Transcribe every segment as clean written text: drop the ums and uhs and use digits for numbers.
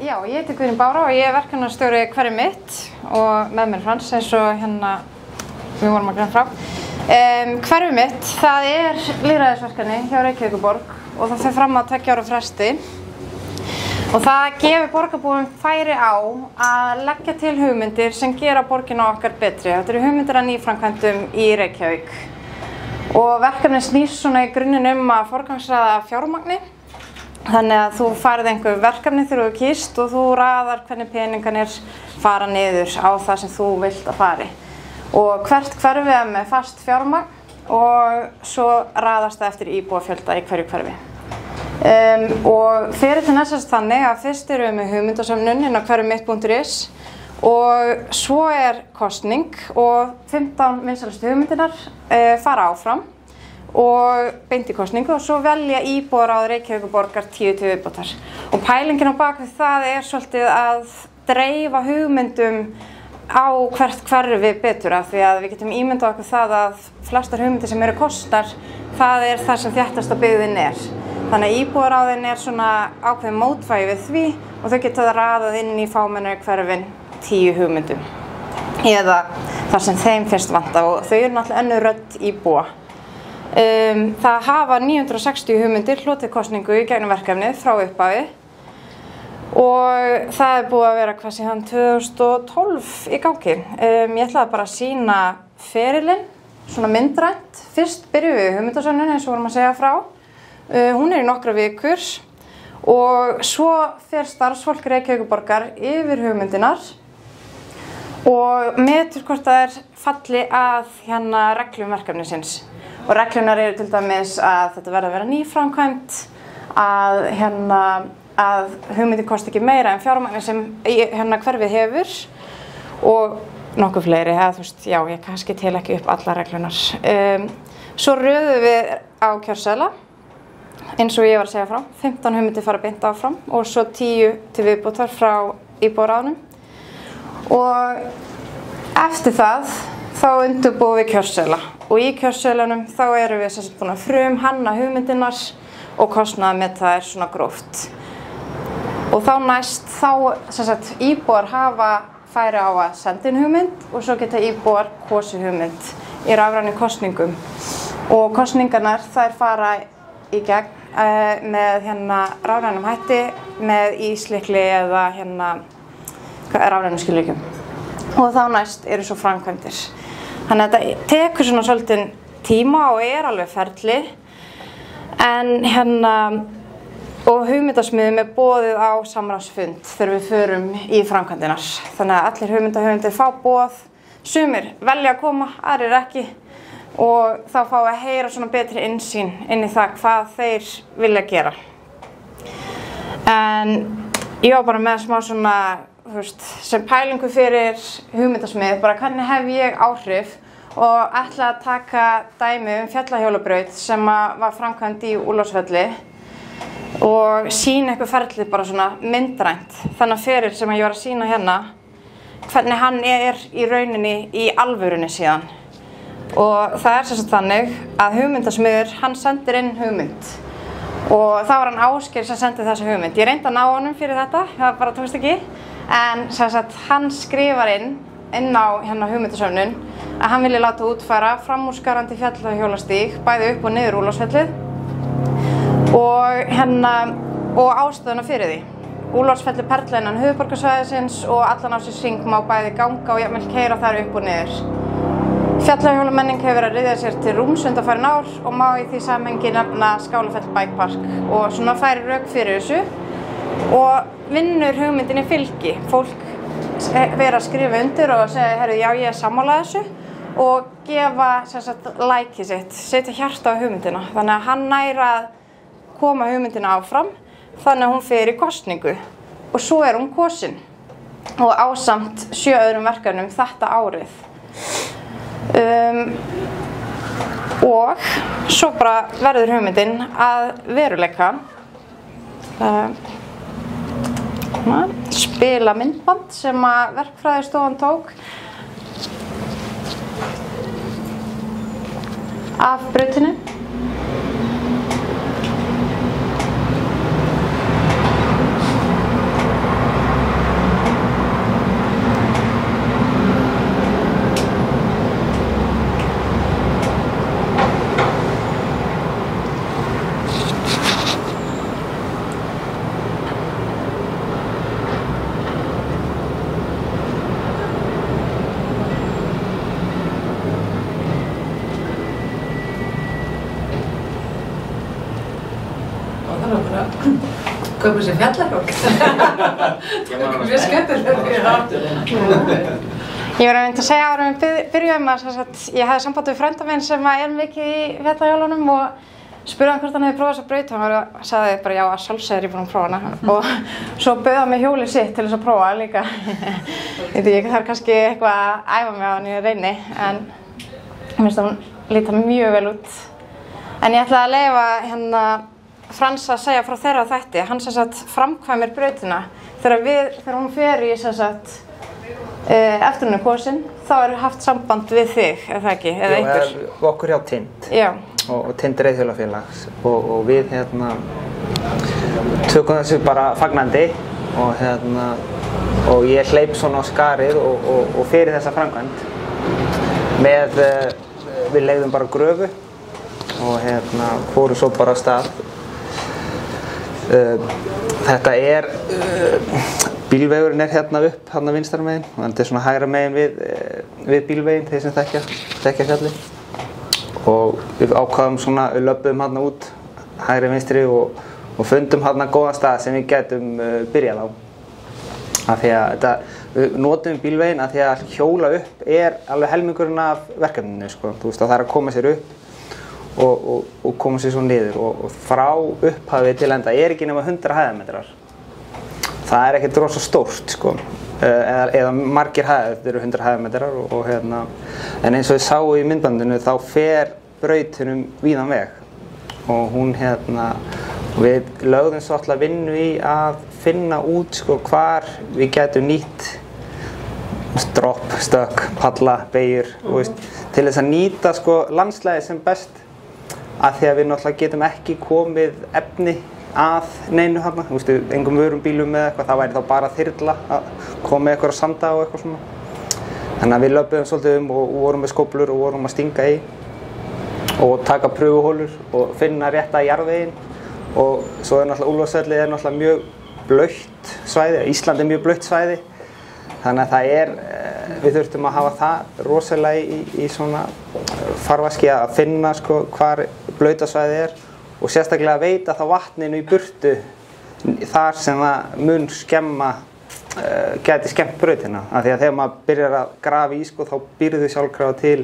Já, ég heiti Guðrún Bára og ég verkefnastjóri Hverfið mitt og með mér Frans eins og hérna við vorum að greina frá. Hverfið mitt, það lýðræðisverkefni hjá Reykjavíkurborg og það fer fram á 2 ára fresti og það gefur borgarbúum færi á að leggja til hugmyndir sem gera borgina okkar betri. Þetta eru hugmyndir að nýframkvæmdum í Reykjavík og verkefni snýst svona í grunninn að forgangsraða fjármagni. Þannig að þú farið einhver verkefni þegar þú kýst og þú raðar hvernig peningarnir fara niður á það sem þú vilt að fari. Og hvert hverfi er með fast fjármagn og svo raðast það eftir íbúafjölda í hverju hverfi. Og fyrir til næstast þannig að fyrst erum við með hugmyndasöfnun inn á hverfimitt.is og svo kosning og 15 vinsælustu hugmyndirnar fara áfram og beint í kosningu og svo velja íbúar á Reykjavíkurborgar 10 til viðbótar. Og pælingin á bak við það svolítið að dreifa hugmyndum á hvert hverfi betur af því að við getum ímyndað okkur það að flestar hugmyndir sem eru kostar, það það sem þéttasta byggðin Þannig að íbúaráðin svona ákveðin mótvægi við því og þau geta raðað inn í fámennari hverfin 10 hugmyndum eða þar sem þeim finnst vanta og þau náttúrulega önnur rödd íbúa. Það hafa 960 hugmyndir hlotið kosningu í gegnum verkefnið frá upphafi og það búið að vera hvað síðan 2012 í gangi. Ég ætlaði bara að sýna ferilinn, svona myndrænt. Fyrst byrjum við hugmyndasöfnun eins og vorum að segja frá. Hún í nokkra vikur og svo fer starfsfólk Reykjavíkurborgar yfir hugmyndinar og metur hvort það falli að reglum verkefnisins. Og reglunar til dæmis að þetta verði að vera nýframkvæmt, að hugmyndin kosti ekki meira en fjármagni sem hverfið hefur og nokkuð fleiri, já, ég kannski tel ekki upp alla reglunar. Svo röðum við á kjörseðla, eins og ég var að segja frá, 15 hugmyndir fara beint áfram og svo 10 til viðbótar frá íbúaráðnum. Og eftir það, þá undirbúum við kjörseðla og í kjörseðlunum þá erum við búin að frumhanna hugmyndirnar og kostnaðarmeta svona gróft. Og þá næst, íbúar hafa færi á að senda inn hugmynd og svo geta íbúar kosið hugmynd í rafrænum kosningum. Og kosningarnar þær fara í gegn með rafrænum hætti með íslykli eða rafrænum skilríkjum. Og þá næst eru svo framkvæmdir. Þannig að þetta tekur svona svolítið tíma og alveg ferli en og hugmyndasmiðum boðið á samráðsfund þegar við förum í framkvæmdinar. Þannig að allir hugmyndahöfundir fá boð, sumir velja að koma, aðrir ekki og þá fá að heyra svona betri innsýn inn í það hvað þeir vilja gera. En ég var bara með smá svona sem pælingu fyrir hugmyndasmið, bara hvernig hef ég áhrif og ætla að taka dæmi fjallahjólabraut sem var framkvæmd í Úlfarsfelli og sýna eitthvað ferli bara svona myndrænt. Þannig að fyrir sem ég var að sýna hérna, hvernig hann í rauninni í alvörunni síðan. Og það sem sagt þannig að hugmyndasmiður, hann sendir inn hugmynd og það var hann Ásgeir sem sendi þessa hugmynd. Ég reyndi að ná honum fyrir þetta, það bara tókst ekki. En hann skrifar inn á hugmyndasöfnun að hann vilji láta útfæra framúrskarandi fjallahjólastíg bæði upp og niður Úlfarsfellið og ástæðuna fyrir því. Úlfarsfellið perla innan höfuðborgarsvæðisins og allan ársins hring má bæði ganga og jafnvel keyra þar upp og niður. Fjallahjólamenning hefur verið að ryðja sér til rúms undanfarin ár og má í því samhengi nefna Skálafell Bike Park og svona færi rök fyrir þessu og vinnur hugmyndinni fylgi. Fólk vera að skrifa undir og segja, herru, já, ég sammála þessu og gefa likeið sitt, setja hjarta á hugmyndina. Þannig að hann nær að koma hugmyndina áfram, þannig að hún fer í kosningu og svo hún kosin og ásamt 7 öðrum verkefnum þetta árið. Og svo bara verður hugmyndin að veruleika. Spila myndband sem að verkfræðistofan tók af brautinni. Komum sér fjallarhók. Það er mjög skemmtilega. Ég var að segja árum við byrjuðum að ég hafði samband við frænda minn sem er mikið í fjallahjólunum og spurði hann hvort hann hefði prófað þessa braut og hann sagði bara já, að sjálfsögðu er ég búin að prófa hana og svo bauð hann mig hjólið sitt til þess að prófa líka. Ég þarf kannski eitthvað að æfa mig á hann í reyni en ég finnst að hún líta mjög vel út. En ég ætla að leyfa Frans að segja frá þeirra þætti. Hann framkvæmir brautina. Þegar hún fer í eftir hún er kosin, þá er haft samband við þig, er það ekki? Eða einhver? Jú, okkur hjá Tind. Já. Og Tind reiðhjólafélags og við tökum þessu bara fagnandi og ég hleyp svona á skarið og fyrir þessa framkvæmd við leigðum bara gröfu og fórum svo bara af stað. Þetta er bílvegurinn er upp vinstra megin og þetta er svona hægra megin við bílveginn þeir sem þekkja fjallið og við ákváðum svona löbbuðum út hægri vinstri og fundum góðan stað sem við gætum byrjað á af því að við notum bílveginn af því að hjóla upp er alveg helmingurinn af verkefninu sko. Þú veist að það er að koma sér upp og koma sér svo niður og frá upphafi til enda er ekki nema 100 hæðametrar. Það er ekkert rosa stórt sko, eða margir hæðir, þetta eru 100 hæðametrar en eins og við sáum í myndbandinu þá fer brautunum víðan veg og hún við lögðum svo alltaf vinnu í að finna út sko hvar við gætum nýtt dropp, stökk, palla, beygjur til þess að nýta sko landslægið sem best af því að við náttúrulega getum ekki komið efni að neinu engum vörum bílum með eitthvað, það væri þá bara þyrla að koma með eitthvað sanda og eitthvað svona. Þannig að við löbbuðum svolítið og vorum með skóflur og vorum að stinga í og taka pröfuhólur og finna rétta jarðveginn og svo er náttúrulega Úlfarsfellið náttúrulega mjög blautt svæði, Ísland er mjög blautt svæði þannig að við þurftum að hafa það rosalega í svona farvaski að finna sko hvar blauta svæði er og sérstaklega að veita þá vatninu í burtu þar sem það mun gæti skemmt brautina af því að þegar maður byrjar að grafa í sko þá býrðu sjálfkrafa til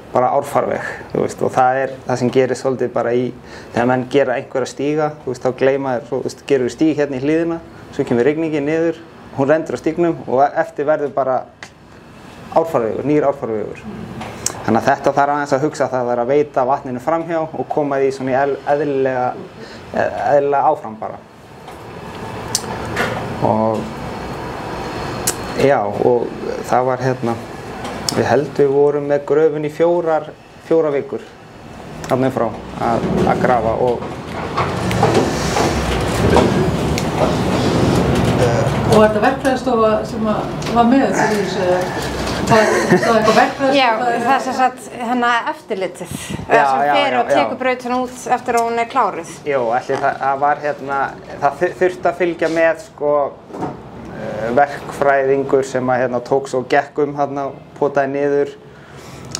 bara árfarveg og það er það sem gerist svolítið bara þegar menn gera einhverja stíga þá gleyma þér, gerur stíg hérna í hlíðina svo kemur rigningin niður, hún rendur á stígnum og eftir verður bara árfarvegur, nýr árfarvegur. Þannig að þetta þarf aðeins að hugsa það er að veita vatninu framhjá og koma því svona eðlilega áfram bara. Og já, og það var við við vorum með gröfun í fjóra vikur þarna frá að grafa og þetta verkfræðistofa sem var með þessu það eitthvað verkfræðistofa? Já, það eftirlitið sem fer og tekur brautuna út eftir að hún er kláruð. Jú, það var það þurfti að fylgja með sko verkfræðingur sem tók svo gekk potaði niður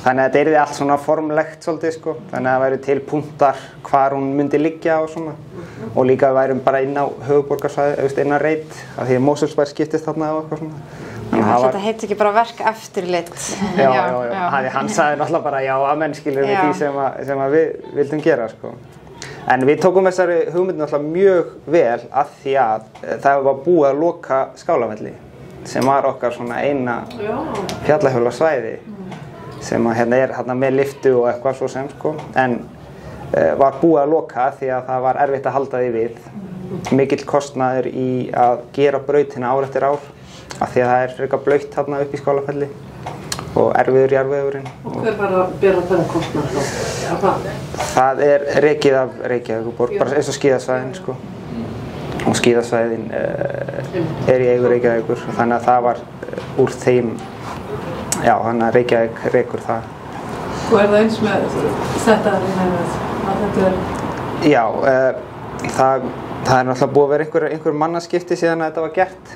þannig að þetta yrði allt svona formlegt svolítið sko þannig að það væru til punktar hvar hún myndi liggja og svona og líka værum bara inn á höfuðborgarsvæði inn á reit af því að Mosfellsbær skiptist þarna og eitthvað svona. Þetta heitir ekki bara verkeftirlit. Já, hann sagði náttúrulega bara já að menn skilur við því sem við vildum gera sko. En við tókum þessari hugmynd náttúrulega mjög vel af því að það var búið að loka Skálafelli sem var okkar svona eina fjallahjólasvæði sem er með lyftu og eitthvað svo sem sko en var búið að loka því að það var erfitt að halda því við. Mikill kostnaður í að gera brautina ár eftir ár af því að það er frekar blautt upp í Skálafelli og erfiður jarðvegurinn. Og hver var að bera þennan kostnað þá? Það er rekið af Reykjavíkurborg, bara eins og skíðasvæðin sko. Og skíðasvæðin er í eigu Reykjavíkur þannig að það var úr þeim, já þannig að Reykjavík rekur það. Og er það eins með þetta að þetta er? Já, það er náttúrulega búið að vera einhver mannaskipti síðan að þetta var gert.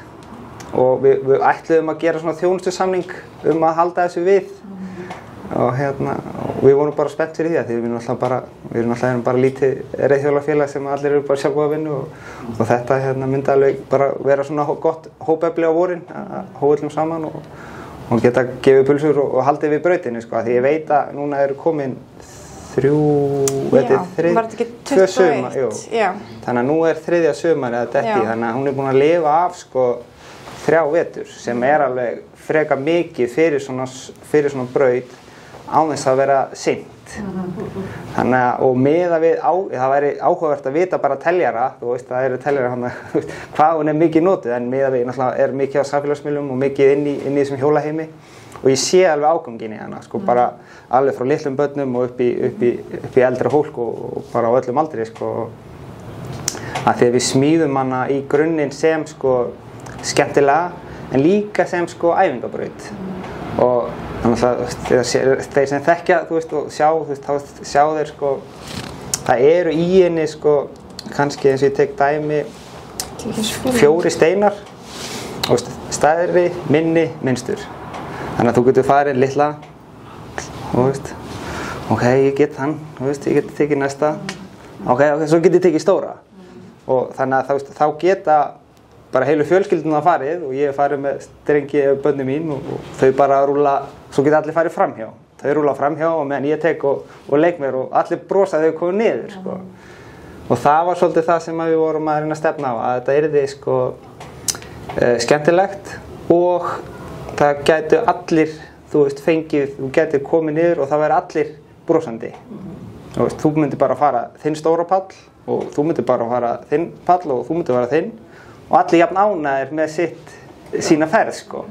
Og við ætluðum að gera svona þjónustusamning að halda þessu við og við vorum bara spennt fyrir því að því við erum náttúrulega bara lítið reiðhjólafélag sem allir eru bara sjálfboða vinnu og þetta myndi alveg bara vera svona gott hópefli á vorin að hóðum saman og geta gefið pulsur og haldið við brautinni sko, því ég veit að núna eru komin 2 sumar, þannig að nú er 3. sumar eða detti, þannig að hún er búin að lifa af sko 3 vetur sem er alveg freka mikið fyrir svona braut án þess að vera seint. Þannig að, og miðað við það væri áhugavert að vita bara teljara, þú veist, það eru teljara hvað hún er mikið notuð, en miðað við náttúrulega er mikið á samfélagsmiðlum og mikið inn í þessum hjólaheimi og ég sé alveg áganginn í hana, sko, bara alveg frá litlum börnum og upp í eldra fólk og bara á öllum aldri, sko, að því að við smíðum hana í grunninn sem, sko, skemmtilega, en líka sem, sko, æfingabraut og þannig að þeir sem þekkja, þú veist, og sjá þeir, sko, það eru í henni, sko, kannski eins og ég tek dæmi 4 steinar, og stærri, minni, minnstur. Þannig að þú getur farið litla, þú veist, ok, ég get hann, þú veist, ég get tekið næsta, ok, svo get ég tekið stóra. Og þannig að þá geta bara heilu fjölskylduna farið og ég hef farið með strengi börnin mín og þau bara rúlla, svo geta allir farið framhjá. Þau rúlla framhjá og meðan ég tek og leik mér og allir brosa þegar þau komið niður, sko. Og það var svolítið það sem við vorum að reyna að stefna á, að þetta yrði, sko, skemmtilegt og það gætu allir, þú veist, þú gætir komið niður og það væri allir brosandi. Þú veist, þú myndir bara fara þinn stóra pall og þú myndir bara fara þinn pall og þú myndir fara þinn og allir jafn ánægðir með sína ferð, sko.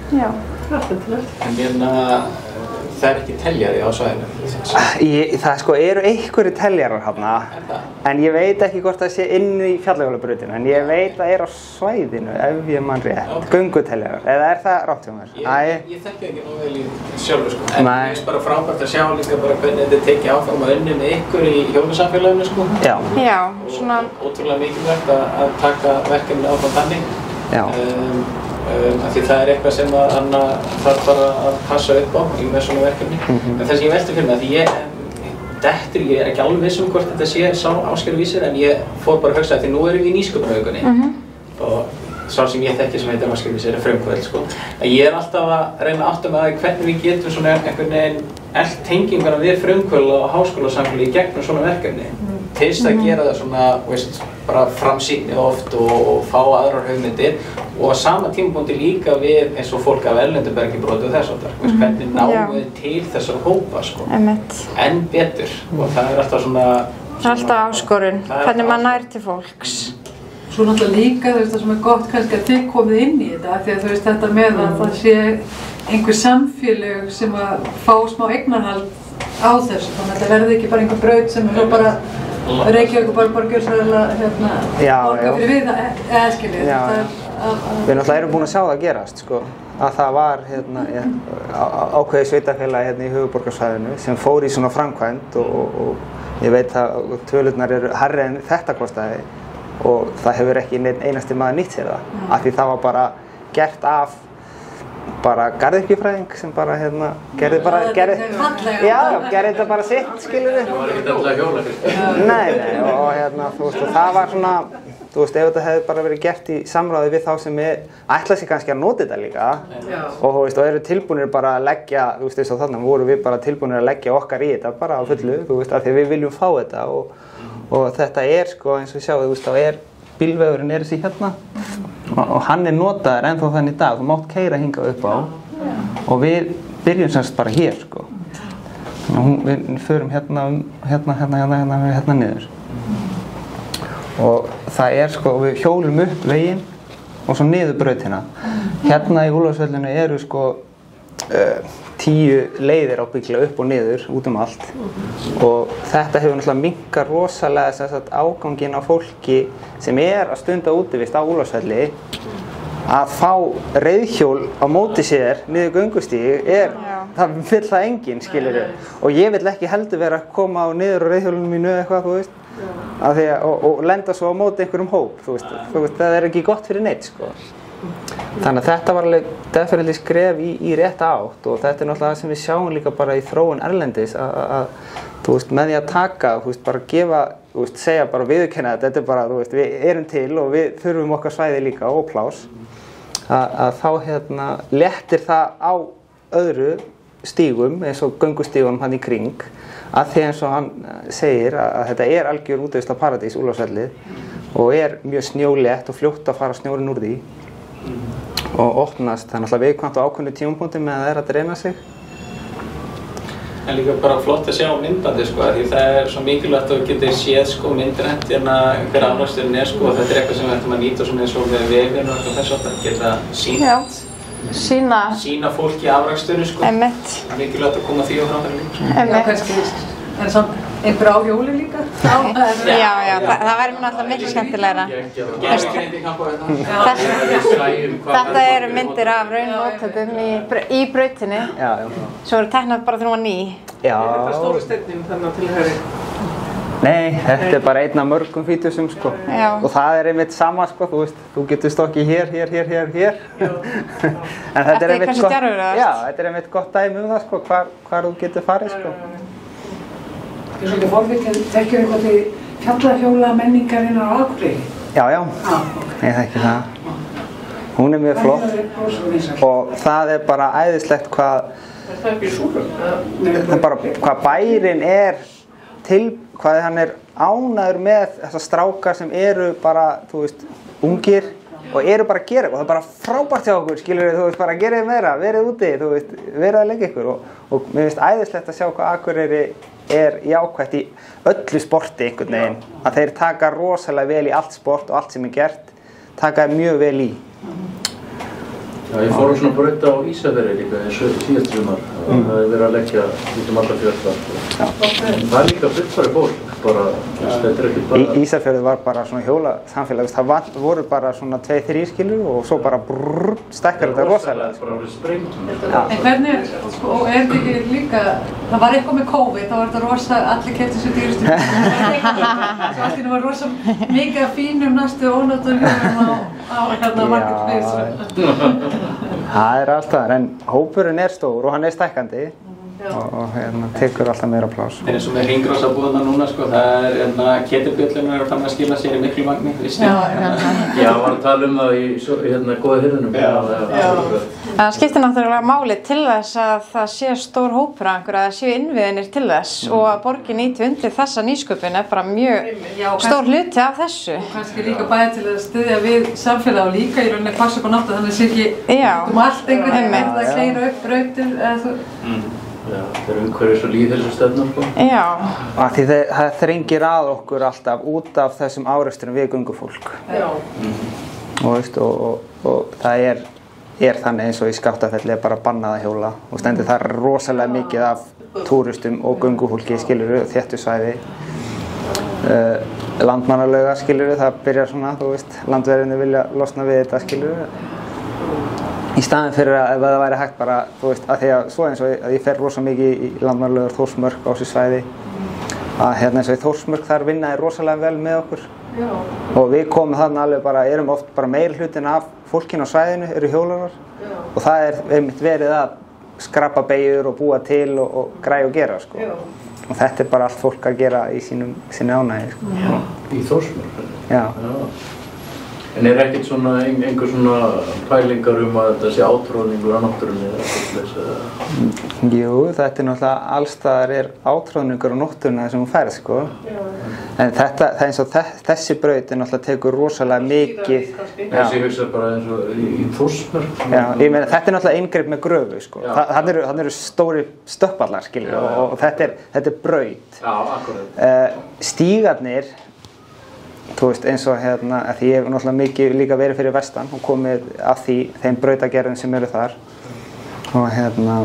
Já. En það er ekki teljari á svæðinu? Það sko eru einhverjir teljarar hérna, en ég veit ekki hvort það sé inn í fjallahjólabrautinu, en ég veit að það er á svæðinu, ef ég man rétt, gönguteljarar, eða er það rangt hjá mér? Ég þekki ekki nógu vel í sjálfur, sko, en ég finnst bara frábært að sjá líka bara hvernig þetta er tekið áfram að unni með ykkur í hjólasamfélaginu, sko. Já, svona. Ótrúlega mikilvægt að taka verkefni áfram þannig. Já. Af því það er eitthvað sem Anna þarf bara að passa upp á með svona verkefni. En það sem ég velti fyrir mig, því ég er ekki alveg viss hvort þetta sé sá Ásgeir Vísir, en ég fór bara að hugsa því nú erum við í nýsköpunarvikunni og sá sem ég þekki sem heitir Ásgeir Vísir er frumkvöld, sko. En ég er alltaf að reyna að átta mig að hvernig við getum svona einhvern veginn elt tenginguna við frumkvöld og háskólasamfélagi gegnum svona verkefni. Til þess að gera það svona, veist, bara framsýni oft og fá aðrar hugmyndir og á sama tímapunkti líka við eins og fólk af erlendu bergibróti og þess áttar. Hvernig náum við til þessar hópa, sko. Enn betur og það er alltaf svona... Það er alltaf áskorun, hvernig maður nær til fólks. Svo náttúrulega líka, þú veist, það sem er gott kannski að þið komið inn í þetta, því að þú veist þetta með að það sé einhver samfélög sem að fá smá eignarhald á þessu, þannig að það verði ekki bara einhver braut sem er bara Reykjavík bara gjörsamlega borga fyrir við eða skiljið. Við náttúrulega erum búin að sjá það gerast, sko, að það var ákveðið sveitafélag í höfuðborgarsvæðinu sem fór í svona framkvæmd og ég veit að tölurnar eru hærri en þetta kostaði og það hefur ekki neinn einasti maður nýtt sér það, af því það var bara gert af bara garðyrkjufræðing sem bara gerði þetta bara sitt, skilurðu. Það var ekkert alltaf hjóla fyrir. Nei, og þú veist, og það var svona, þú veist, ef þetta hefði bara verið gert í samráði við þá sem ætla sig kannski að nota þetta líka og þú veist, og eru tilbúnir bara að leggja, þú veist, eins og þannig voru við bara tilbúnir að leggja okkar í þetta bara á fullu, þú veist, af því við viljum fá þetta og þetta er, sko, eins og sjáu, þú veist, þá bílvegurinn er þessi hérna og hann er notaður ennþá þannig í dag, þú mátt keyra hingað upp á og við byrjum semst bara hér, sko. Við förum hérna niður og það er, sko, við hjólum upp veginn og svo niður brautina. Hérna í Úlfarsfellinu eru, sko, 10 leiðir ábyggilega upp og niður út allt og þetta hefur náttúrulega minnkað rosalega áganginn á fólki sem er að stunda útivist á Úlfarsfelli að fá reiðhjól á móti sér niður göngustíg það vill það enginn, skilurðu, og ég vill ekki heldur vera að koma niður á reiðhjólunum mínu eða eitthvað, þú veist, og lenda svo á móti einhverjum hóp, þú veist, það er ekki gott fyrir neitt, sko. Þannig að þetta var alveg definitely skref í rétta átt og þetta er náttúrulega það sem við sjáum líka bara í þróun erlendis að þú veist, með því að taka, þú veist, bara gefa, þú veist, segja bara viðurkenna þetta er bara, þú veist, við erum til og við þurfum okkar svæði líka og plás að þá hérna léttir það á öðru stígum eins og göngustígunum hann í kring að því eins og hann segir að þetta er algjör útveisla paradís Úlfarsfellið og er mjög snjólétt og fljótt að fara snjórinn úr því og opnast, það er náttúrulega viðkvæmt á ákveðnu tímapunkti með að það er að dreina sig. En líka bara flott að sjá myndbandi sko, því það er svo mikilvægt að við getum séð sko myndrænt hérna hver afraksturinn er sko og þetta er eitthvað sem við ættum að nýta svona eins og við vefinn og eitthvað þess að geta sýnt. Sýna fólki afraksturinn sko. Einmitt. Mikilvægt að koma því á framfæri líka sko. Já, kannski. En samt einhver á hjóli líka? Já, það væri mér náttúrulega miklu skemmtilegra. Þetta eru myndir af raunótöpum í brautinni. Svo eru teknar bara þegar hún var ný. Já. Er þetta stóru steinninn þarna til hægri? Nei, þetta er bara einn af mörgum fítusum sko. Og það er einmitt sama sko, þú veist, þú getur stokkið hér. En þetta er einmitt gott, já, þetta er einmitt gott dæmi það sko, hvar þú getur farið sko. Ég er svolítið forvitið, þekkjum eitthvað til fjallahjóla menningarinnar á Akureyri? Já, ég þekki það. Hún er mjög flott og það er bara æðislegt hvað bærinn er til, hvað hann er ánægður með þessar strákar sem eru bara, þú veist, ungir og eru bara að gera eitthvað. Það er bara frábært hjá okkur, skilur við, þú veist, bara gerið meira, verið úti, þú veist, verið að leika ykkur og mér finnst æðislegt að sjá hvað Akureyri er jákvætt í öllu sporti einhvern veginn. Að þeir taka rosalega vel í allt sport og allt sem er gert, taka mjög vel í. Já, ég fór svona braut á Ísafirði líka síðast sumar. Það hefur verið að leggja út alla fjörðar. Það er líka fullfæri fólk, bara, þetta er ekki bara... Ísafjörður var bara svona hjólasamfélag, það voru bara svona 2-3 skilur og svo bara stækkar þetta rosalega. Það er bara sprengt. En hvernig, sko, og er þetta ekki líka, það var eitthvað með COVID, þá var þetta rosa, allir keyptu sér dýrustu. Svo allir var rosa mikið af fínum næstu ónotum hjólum á hérna marketplace. Það er alltaf þar, en hópurinn er stór og hann er stækkandi og hérna tekur alltaf meira pláss. Það er eins og með hringráðsabúðana núna sko, það er hérna ketilbjöllurnar eru fann að skila sér í miklu magni, vissi? Já, var að tala um það í hérna góða hirðunum. Það skiptir náttúrulega máli til þess að það sé stór hópur að einhverja, að það séu innviðinir til þess og að borgin íti undir þessa nýsköpun er bara mjög stór hluti af þessu. Og kannski líka bæði til að styðja við samfélag og líka í rauninni passa upp á náttúru þannig að það sé ekki um allt einhvern veginn að keyra upp brautir eða þú... Já, það er umhverfis og lýðheilsustefna sko. Já. Því það þrengir að okkur alltaf út af þessum árekstrum við göngufólk. Já. Og það er þannig eins og í Skaftafelli er bara bannað að hjóla og stendur þar rosalega mikið af túristum og göngufólki skilurðu, þéttu svæði. Landmannalauga skilurðu, það byrjar svona, þú veist, landverðinni vilja losna við þetta skilurðu. Í staðinn fyrir að ef það væri hægt bara, þú veist, að því að svo eins og að ég fer rosa mikið í landmannalaugar Þórsmörk á þessu svæði að hérna eins og í Þórsmörk þar vinna er rosalega vel með okkur. Já. Og við komum þarna alveg bara, erum oft bara meiri hlutin af fólkinu á svæðinu eru hjólarar og það er einmitt verið að skrapa beygjur og búa til og græja og gera sko. Já. Og þetta er bara allt fólk að gera í sinni ánægju sko. Já. Í Þórsmörk? Já. En er ekkert svona einhver svona pælingar að þetta sé átróðningur á náttúrunni eða eitthvað þess? Jú, þetta er náttúrulega allstaðar er átróðningur á náttúrunni sem hún færð sko. En það er eins og þessi braut er náttúrulega tekur rosalega mikið. Þessi hugsa bara eins og í Þórsmörk. Já, ég meina þetta er náttúrulega inngrip með gröfu sko. Þannig eru stóri stöpallar skilur og þetta er braut. Já, akkurat. Stígarnir þú veist eins og hérna, því ég hef náttúrulega mikið líka verið fyrir vestan og komið að þeim brautagerðum sem eru þar og hérna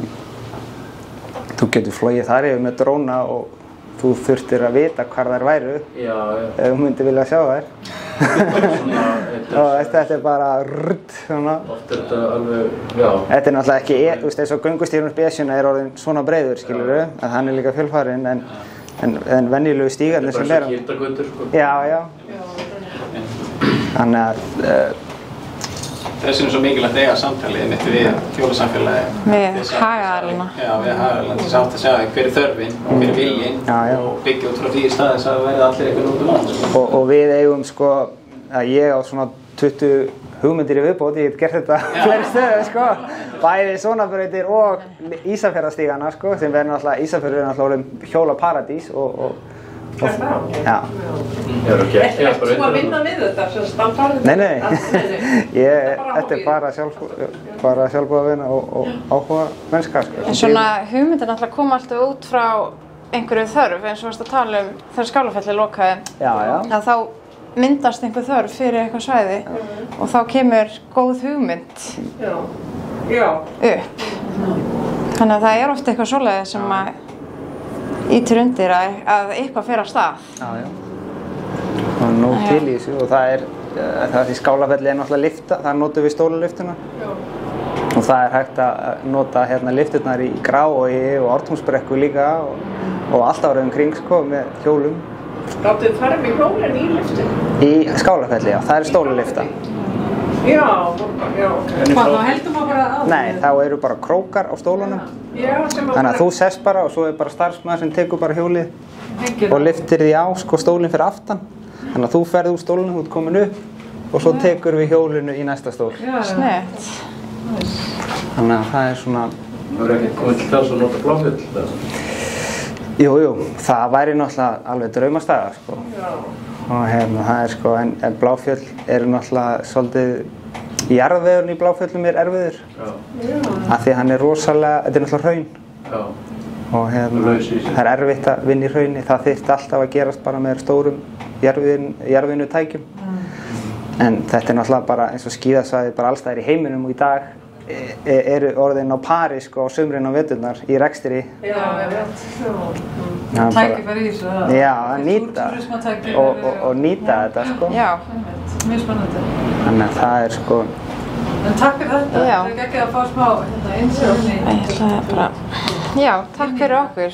þú getur flogið þar yfir með dróna og þú þurftir að vita hvar þær væru ef þú myndir vilja sjá þær og þetta er bara svona oft er þetta alveg, já þetta er náttúrulega ekki, þú veist eins og göngustígurinn upp Esjuna er orðinn svona breiður skilurðu en hann er líka fjölfarinn en venjulegu stígarnir sem er þetta er bara svo kýrtagötur sko. Já. Þannig að þess vegna er svo mikilvægt að eiga samtalið mitt við hjólasamfélagið. Við hagaðalina. Já, við hagaðalina til þess að átt að segja hver er þörfin og hver er viljinn og byggja út frá því í staðins að verða allir einhvern út um land. Og við eigum sko, að ég á svona 20 hugmyndir í viðbót, ég get gert þetta fleiri stöðu sko, bæði Sonabrautir og Ísafjarðarstígana sko, sem verður náttúrulega, Ísafjörður er náttúrulega hjólaparadís og já. Ertu þú að vinna við þetta sem stannfarið? Nei, þetta er bara sjálfboðavinna og áhuga mennska sko. En svona hugmyndir náttúrulega koma alltaf út frá einhverju þörf, eins og varst að tala þegar Skálafelli lokaði. Já. Að þá myndast einhver þörf fyrir eitthvað svæði og þá kemur góð hugmynd upp. Þannig að það er ofta eitthvað svoleiðis sem að ýtir undir að eitthvað fer af stað. Já. Og nú til í þessu og það því Skálafelli er náttúrulega lyfta, þar notum við stólalyftuna. Og það er hægt að nota hérna lyfturnar í Graóvogi og Ártúnsbrekku líka og allt árið kring sko með hjólum. Gáttu þið farið með hjólinn í lyftu? Í Skálafelli, já, það er stólalyfta. Já, ok. Hvað, þá heldur maður bara að? Nei, þá eru bara krókar á stólunum. Já, þannig að þú sest bara og svo er bara starfsmaður sem tekur bara hjólið og lyftir því á sko stólinn fyrir aftan. Þannig að þú ferð úr stólunum, þú ert komin upp og svo tekur við hjólinu í næsta stól. Snett. Þannig að það er svona... Það er ekki komið til þess að nota bláfjöll? Jú, það væri náttúrulega alveg draumastæða sko. Og það er sko, en Bláfjöll eru náttúrulega svolítið, jarðvegurinn í Bláfjöllum er erfiður. Af því hann er rosalega, þetta er náttúrulega hraun. Og það er erfitt að vinna í hrauni, það þyrfti alltaf að gerast bara með stórum jarðvinnutækjum. En þetta er náttúrulega bara eins og skíðasvæði bara allstaðar í heiminum og í dag eru orðin á pari sko á sumrin og veturnar í rekstri. Já, ég veit. Tækifæri í þessu að... Já, að nýta og nýta þetta sko. Já. Mjög spennandi. Þannig að það er sko... En takk fyrir þetta. Það er ekki að fá smá einsögni. Já, takk fyrir okkur.